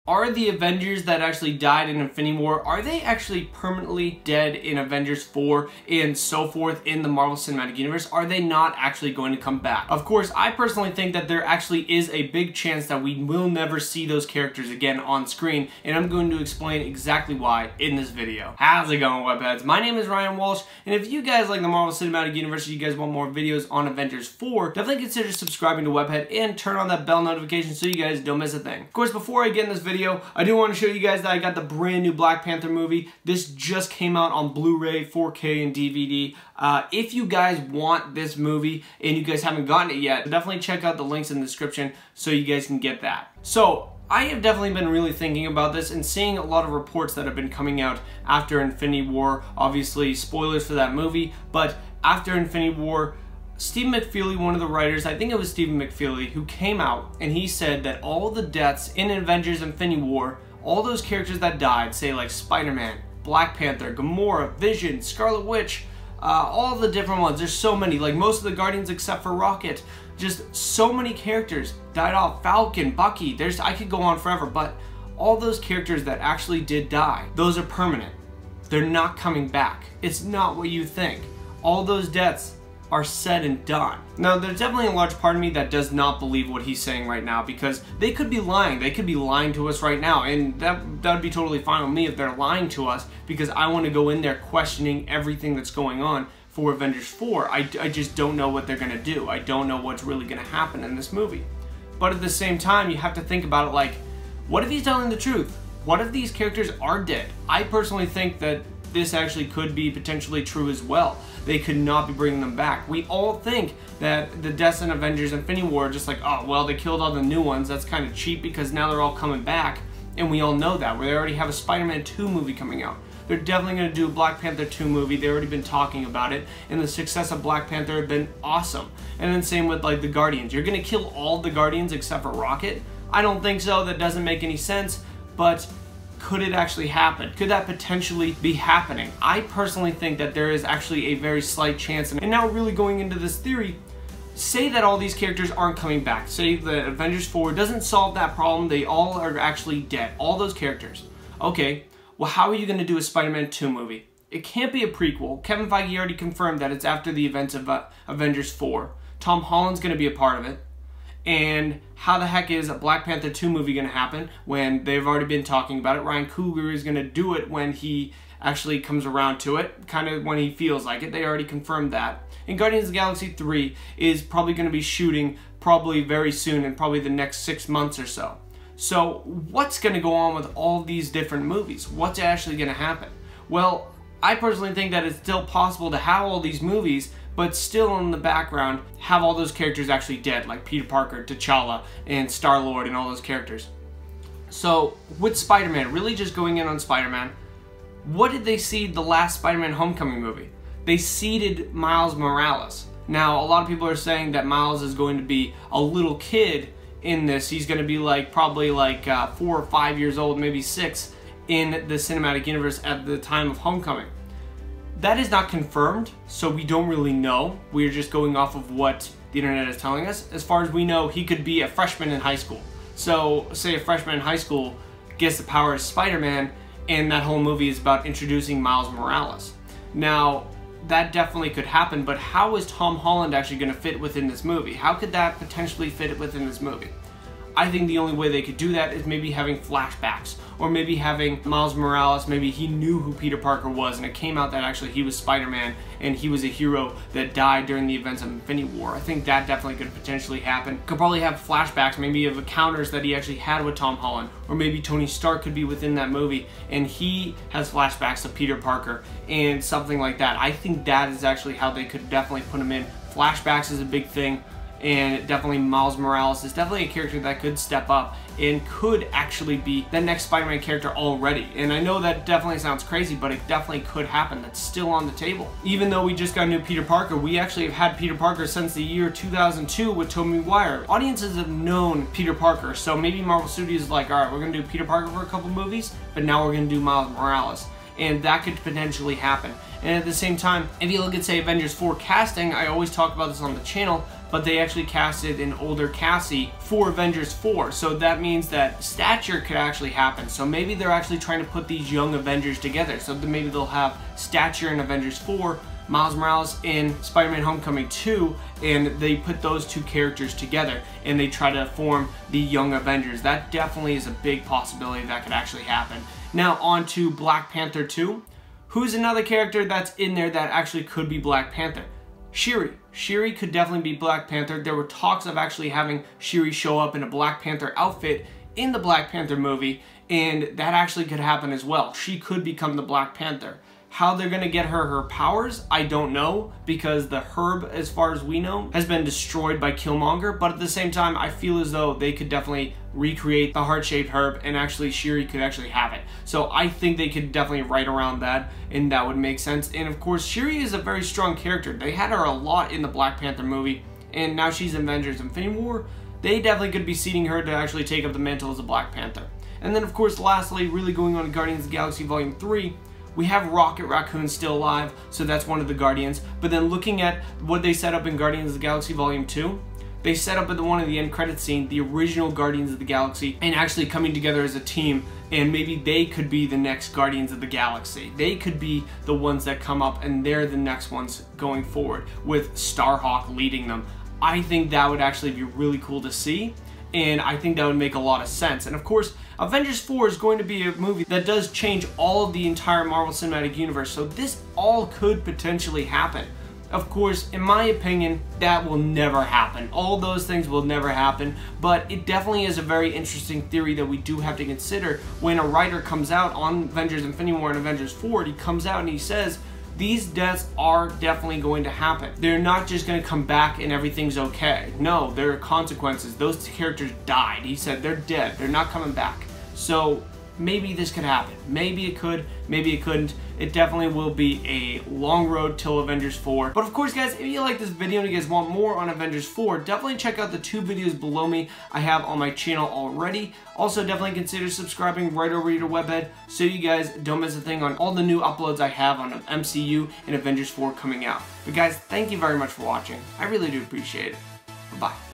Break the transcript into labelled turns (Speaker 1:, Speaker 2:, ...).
Speaker 1: Are the Avengers that actually died in Infinity War, are they actually permanently dead in Avengers 4 and so forth in the Marvel Cinematic Universe? Are they not actually going to come back? Of course, I personally think that there actually is a big chance that we will never see those characters again on screen, and I'm going to explain exactly why in this video. How's it going, Webheads? My name is Ryan Walsh, and if you guys like the Marvel Cinematic Universe, or you guys want more videos on Avengers 4, definitely consider subscribing to Webhead and turn on that bell notification so you guys don't miss a thing. Of course, before I get in this video, I do want to show you guys that I got the brand new Black Panther movie. This just came out on Blu-ray, 4K, and DVD. If you guys want this movie and you guys haven't gotten it yet, definitely check out the links in the description so you guys can get that. So, I have definitely been really thinking about this and seeing a lot of reports that have been coming out after Infinity War. Obviously, spoilers for that movie, but after Infinity War, Stephen McFeely, one of the writers, I think it was Stephen McFeely, who came out and he said that all the deaths in Avengers Infinity War, all those characters that died, say like Spider-Man, Black Panther, Gamora, Vision, Scarlet Witch, all the different ones, there's so many, like most of the Guardians except for Rocket, just so many characters died off. Falcon, Bucky, I could go on forever, but all those characters that actually did die, those are permanent. They're not coming back. It's not what you think. All those deaths are said and done. Now, there's definitely a large part of me that does not believe what he's saying right now, because they could be lying. They could be lying to us right now, and that would be totally fine with me if they're lying to us, because I want to go in there questioning everything that's going on for Avengers 4. I just don't know what they're going to do. I don't know what's really going to happen in this movie. But at the same time, you have to think about it like, what if he's telling the truth? What if these characters are dead? I personally think that this actually could be potentially true as well. They could not be bringing them back. We all think that the deaths in Avengers Infinity War are just like, oh, well, they killed all the new ones. That's kind of cheap because now they're all coming back. And we all know that. They already have a Spider-Man 2 movie coming out. They're definitely going to do a Black Panther 2 movie. They've already been talking about it. And the success of Black Panther has been awesome. And then same with like the Guardians. You're going to kill all the Guardians except for Rocket? I don't think so. That doesn't make any sense. But could it actually happen? Could that potentially be happening? I personally think that there is actually a very slight chance. And now really going into this theory, say that all these characters aren't coming back. Say that Avengers 4 doesn't solve that problem. They all are actually dead. All those characters. Okay, well, how are you going to do a Spider-Man 2 movie? It can't be a prequel. Kevin Feige already confirmed that it's after the events of Avengers 4. Tom Holland's going to be a part of it. And how the heck is a Black Panther 2 movie going to happen when they've already been talking about it? Ryan Coogler is going to do it when he actually comes around to it, kind of when he feels like it. They already confirmed that. And Guardians of the Galaxy 3 is probably going to be shooting probably very soon, in probably the next 6 months or so. So what's going to go on with all these different movies? What's actually going to happen? Well, I personally think that it's still possible to have all these movies, but still in the background have all those characters actually dead, like Peter Parker, T'Challa, and Star-Lord, and all those characters. So with Spider-Man, really just going in on Spider-Man, what did they seed the last Spider-Man Homecoming movie? They seeded Miles Morales. Now, a lot of people are saying that Miles is going to be a little kid in this. He's going to be like probably like 4 or 5 years old, maybe 6, in the cinematic universe at the time of Homecoming. That is not confirmed, so we don't really know. We're just going off of what the internet is telling us. As far as we know, he could be a freshman in high school. So, say a freshman in high school gets the power of Spider-Man, and that whole movie is about introducing Miles Morales. Now, that definitely could happen, but how is Tom Holland actually going to fit within this movie? How could that potentially fit within this movie? I think the only way they could do that is maybe having flashbacks, or maybe having Miles Morales, maybe he knew who Peter Parker was and it came out that actually he was Spider-Man and he was a hero that died during the events of Infinity War. I think that definitely could potentially happen. Could probably have flashbacks maybe of encounters that he actually had with Tom Holland, or maybe Tony Stark could be within that movie and he has flashbacks of Peter Parker and something like that. I think that is actually how they could definitely put him in. Flashbacks is a big thing. And definitely Miles Morales is definitely a character that could step up and could actually be the next Spider-Man character already. And I know that definitely sounds crazy, but it definitely could happen. That's still on the table. Even though we just got new Peter Parker, we actually have had Peter Parker since the year 2002 with Tobey Maguire. Audiences have known Peter Parker, so maybe Marvel Studios is like, alright, we're going to do Peter Parker for a couple movies, but now we're going to do Miles Morales. and that could potentially happen. And at the same time, if you look at, say, Avengers 4 casting, I always talk about this on the channel, but they actually casted an older Cassie for Avengers 4, so that means that stature could actually happen. So maybe they're actually trying to put these young Avengers together, so maybe they'll have stature in Avengers 4, Miles Morales in Spider-Man Homecoming 2, and they put those two characters together and they try to form the young Avengers. That definitely is a big possibility that could actually happen. Now on to Black Panther 2. Who's another character that's in there that actually could be Black Panther? Shuri. Shuri could definitely be Black Panther. There were talks of actually having Shuri show up in a Black Panther outfit in the Black Panther movie, and that actually could happen as well. She could become the Black Panther. How they're going to get her powers, I don't know, because the herb, as far as we know, has been destroyed by Killmonger, but at the same time, I feel as though they could definitely recreate the heart-shaped herb, and actually Shuri could actually have it. So I think they could definitely write around that, and that would make sense. And of course, Shuri is a very strong character. They had her a lot in the Black Panther movie, and now she's in Avengers Infinity War. They definitely could be seeding her to actually take up the mantle as a Black Panther. And then of course, lastly, really going on to Guardians of the Galaxy Volume 3, we have Rocket Raccoon still alive, so that's one of the Guardians. But then looking at what they set up in Guardians of the Galaxy Volume 2, they set up at one of the end credit scene the original Guardians of the Galaxy and actually coming together as a team, and maybe they could be the next Guardians of the Galaxy. They could be the ones that come up and they're the next ones going forward with Starhawk leading them. I think that would actually be really cool to see, and I think that would make a lot of sense. And of course, Avengers 4 is going to be a movie that does change all of the entire Marvel Cinematic Universe, so this all could potentially happen. Of course, in my opinion, that will never happen. All those things will never happen, but it definitely is a very interesting theory that we do have to consider when a writer comes out on Avengers Infinity War and Avengers 4, he comes out and he says, these deaths are definitely going to happen. They're not just going to come back and everything's okay. No, there are consequences. Those characters died. He said they're dead. They're not coming back. So maybe this could happen. Maybe it could, maybe it couldn't. It definitely will be a long road till Avengers 4. But of course, guys, if you like this video and you guys want more on Avengers 4, definitely check out the 2 videos below me I have on my channel already. Also, definitely consider subscribing right over here to Webhead so you guys don't miss a thing on all the new uploads I have on MCU and Avengers 4 coming out. But guys, thank you very much for watching. I really do appreciate it. Bye-bye.